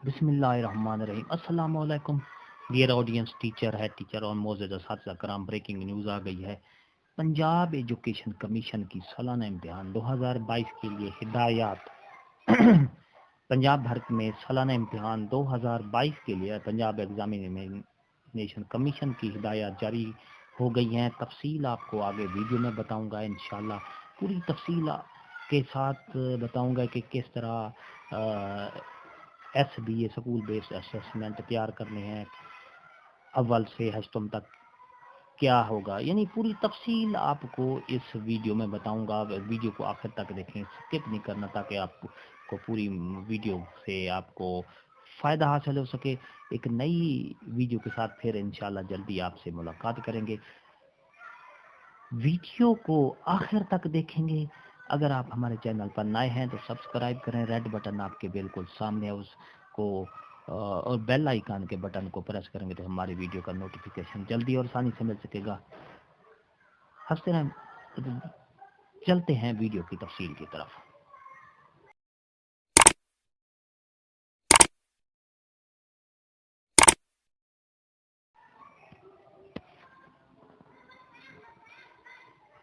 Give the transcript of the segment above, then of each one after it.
बिस्मिल्लाहिर्रहमानिर्रहीम। अस्सलाम वालेकुम डियर ऑडियंस, टीचर और मोअज़्ज़ज़ असातिज़ा कराम। ब्रेकिंग न्यूज़ आ गई है। पंजाब एजुकेशन कमीशन की सालाना इम्तिहान 2022 के लिए हिदायत। पंजाब भर में सालाना इम्तिहान 2022 के लिए पंजाब एग्जामिनेशन कमीशन की हिदायत जारी हो गई हैं। तफसील आपको आगे वीडियो में बताऊंगा इंशाल्लाह। पूरी तफसील के साथ बताऊंगा कि किस तरह SBA स्कूल बेस्ड असेसमेंट तैयार करने हैं, अव्वल से हश्तम तक क्या होगा, यानी पूरी तफसील आपको इस वीडियो में बताऊंगा। वीडियो को आखिर तक देखें, स्किप नहीं करना, ताकि आपको पूरी वीडियो से आपको फ़ायदा हासिल हो सके। एक नई वीडियो के साथ फिर इंशाल्लाह जल्दी आपसे मुलाकात करेंगे। वीडियो को आखिर तक देखेंगे। अगर आप हमारे चैनल पर नए हैं तो सब्सक्राइब करें, रेड बटन आपके बिल्कुल सामने है, उसको और बेल आइकन के बटन को प्रेस करेंगे तो हमारी वीडियो का नोटिफिकेशन जल्दी और आसानी से मिल सकेगा। हंसते रहें। चलते हैं वीडियो की तफसील की तरफ।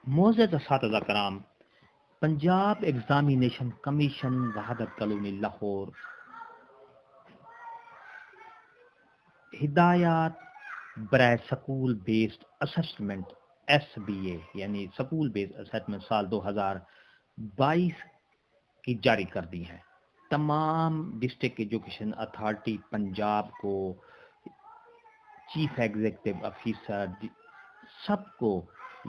मोअज़्ज़ज़ असातिज़ा कराम, Punjab examination commission Wahadat colony Lahore हिदायत बराए स्कूल बेस्ड असेसमेंट SBA यानी स्कूल बेस्ड असेसमेंट साल 2022 की जारी कर दी है। तमाम डिस्ट्रिक्ट एजुकेशन अथॉरिटी पंजाब को, चीफ एग्जीक्यूटिव ऑफिसर, सबको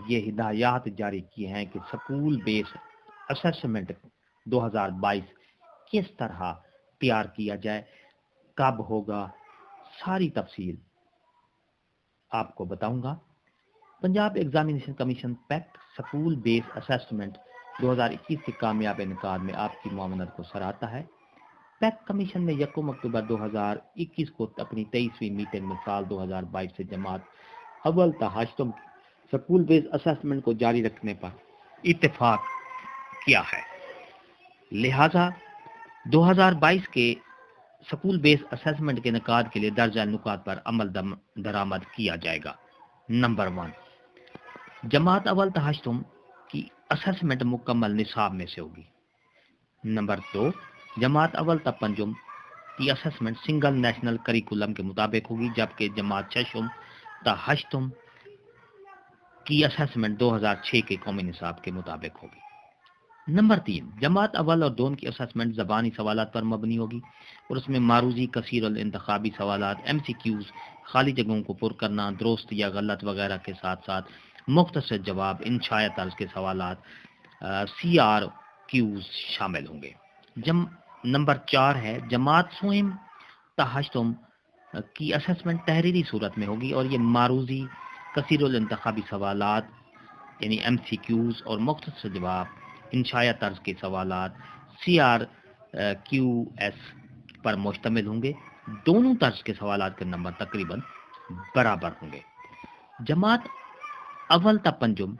ये हिदायत जारी की हैं कि स्कूल बेस्ड असेसमेंट 2022 किस तरह तैयार किया जाए, कब होगा, सारी तफसील आपको बताऊंगा। पंजाब एग्जामिनेशन कमीशन पैक्ट स्कूल बेस्ड असेसमेंट 2021 के कामयाब इनकाद में आपकी मुआवनत को सराहता है। पैक्ट कमीशन ने 1 अक्टूबर 2021 को अपनी 23वीं मीटिंग में साल 2022 से जमात अव्वल ता हश्तम स्कूल बेस्ड असेसमेंट को जारी रखने पर इत्तेफाक किया है। लिहाजा 2022 के स्कूल बेस्ड असेसमेंट के इनकाद के लिए दर्ज नुकात पर अमल दरामद किया जाएगा। नंबर 1, जमात अव्वल ता हश्तम की असेसमेंट मुकम्मल निसाब में से होगी। नंबर 2, जमात अव्वल ता पंजुम की असेसमेंट सिंगल नेशनल करिकुलम के मुताबिक होगी, जबकि जमात छशम ता हश्तम की असेसमेंट 2006 के कौमी निसाब के मुताबिक होगी। नंबर 3, जमात अव्वल और दोन की असेसमेंट ज़बानी सवालात पर मबनी होगी और उसमें मारूजी कसीर और इंतखाबी सवालात, MCQs, खाली जगहों को पुर करना, दुरुस्त या गलत वगैरह के साथ साथ मुख्तसर जवाब, इंशाया तर्ज के सवालात, CRQs शामिल होंगे। नंबर 4 है जमात स्वयं तहश्तुम की असेसमेंट तहरीरी सूरत में होगी और ये मारूजी कसीर और इंतखाबी सवालात यानी MCQs और मुख्तसर जवाब, इंशाया तर्ज के सवालात, CRQS पर मुश्तमिल होंगे। दोनों तर्ज के सवालात के नंबर तकरीबन बराबर होंगे। जमात अव्वल ता पंजुम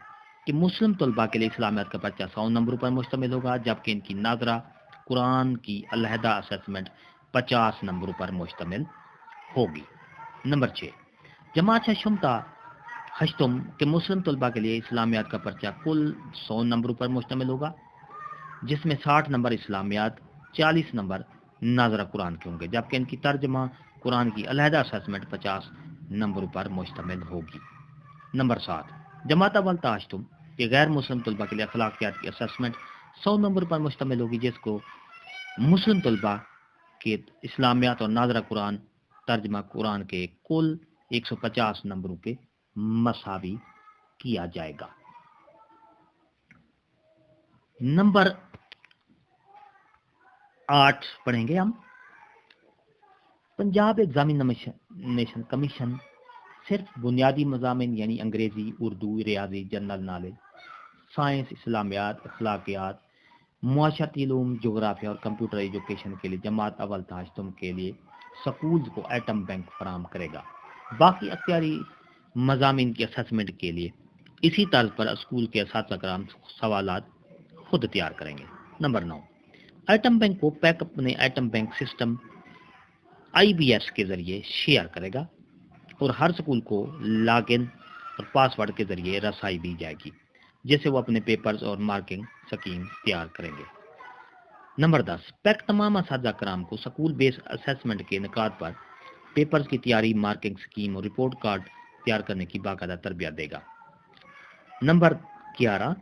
कि मुस्लिम तलबा के लिए इस्लामियात का पर्चा 100 नंबरों पर मुश्तमिल होगा, जबकि इनकी नाजरा कुरान की अलहदा असेसमेंट 50 नंबरों पर मुश्तमिल होगी। नंबर 6, जमात शशुमता हश्तुम के मुस्लिम तलबा के लिए इस्लामियात का पर्चा कुल 100 नंबरों पर मुश्तमिल होगा, जिसमें 60 नंबर इस्लामियात, 40 नंबर नाजरा कुरान के होंगे, जबकि इनकी तर्जमा कुरान की अलहदा असेसमेंट 50 नंबरों पर मुश्तमिल होगी। नंबर 7, जमात अव्वल ता हश्तुम के गैर मुस्लिम तलबा के लिए अखलाकियात की असेसमेंट 100 नंबर पर मुश्तमिल होगी, जिसको मुस्लिम तलबा के इस्लामियात और नाजरा कुरान तर्जमा कुरान के कुल 150 नंबरों के मसावी किया जाएगा। नंबर 8 पढ़ेंगे हम। पंजाब एग्जामिनेशन कमीशन सिर्फ बुनियादी मज़ामिन यानी अंग्रेज़ी, उर्दू, रियाजी, जनरल नॉलेज, साइंस, इस्लामियात, अखलाकियात, मुआशरती इल्म, जोग्राफिया और कंप्यूटर एजुकेशन के लिए जमात अव्वल ता हश्तम के लिए स्कूल्स को एटम बैंक फराहम करेगा। बाकी अख्तियारी मज़ामिन की असेसमेंट के लिए इसी तर्ज पर स्कूल के असातिज़ा कराम सवालात खुद तैयार करेंगे। नंबर 9, एटम बैंक को पैक अपने एटम बैंक सिस्टम IBS کے ذریعے شیئر کرے گا اور ہر سکول کو لاگ ان اور پاس ورڈ کے ذریعے رسائی دی جائے گی جیسے وہ اپنے پیپرز اور مارکنگ سکیم تیار کریں گے۔ نمبر 10، پیک تمام اساتذہ کرام کو سکول بیس اسیسمنٹ کے انعقاد پر پیپرز کی تیاری، مارکنگ سکیم اور رپورٹ کارڈ تیار کرنے کی باقاعدہ تربیت دے گا۔ نمبر 11،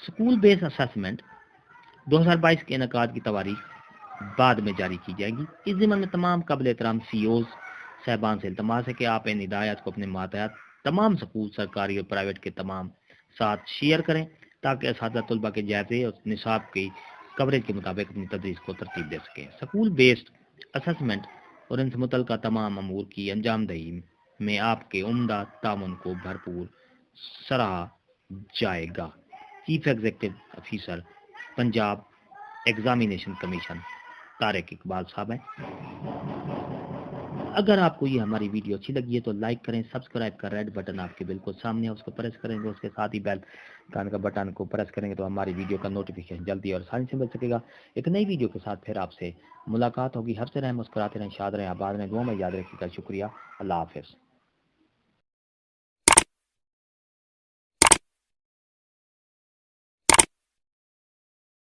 سکول بیس اسیسمنٹ 2022 کے انعقاد کی تاریخ بعد میں جاری کی جائے گی۔ اس ضمن میں تمام قابل احترام CEOs صاحبان سے التماس ہے کہ آپ ان ہدایات کو اپنے ماتحت تمام سکول سرکاری اور پرائیویٹ کے تمام ساتھ شیئر کریں تاکہ اساتذہ طلباء کے جائزے اور نصاب کی کوریج کے مطابق اپنی تدریس کو ترتیب دے سکیں۔ سکول بیسڈ اسیسمنٹ اور ان سے متعلقہ تمام امور کی انجام دہی میں آپ کے عمدہ تعاون کو بھرپور سراہا جائے گا۔ Chief executive officer Punjab examination commission Tariq Iqbal Sahib ہیں۔ اگر آپ کو یہ ہماری ویڈیو اچھی لگی ہے تو لائک کریں، سبسکرائب کا ریڈ بٹن آپ کے بالکل سامنے ہے، اس کو پریس کریں گے، اس کے ساتھ ہی بیل کا بٹن کو پریس کریں گے تو ہماری ویڈیو کا نوٹیفیکیشن جلدی اور آسانی سے مل سکے گا۔ ایک نئی ویڈیو کے ساتھ پھر آپ سے ملاقات ہوگی۔ ہنستے رہیں، مسکراتے رہیں، شاد رہیں، آباد رہیں، دعا میں یاد رکھیے گا۔ شکریہ، اللہ حافظ۔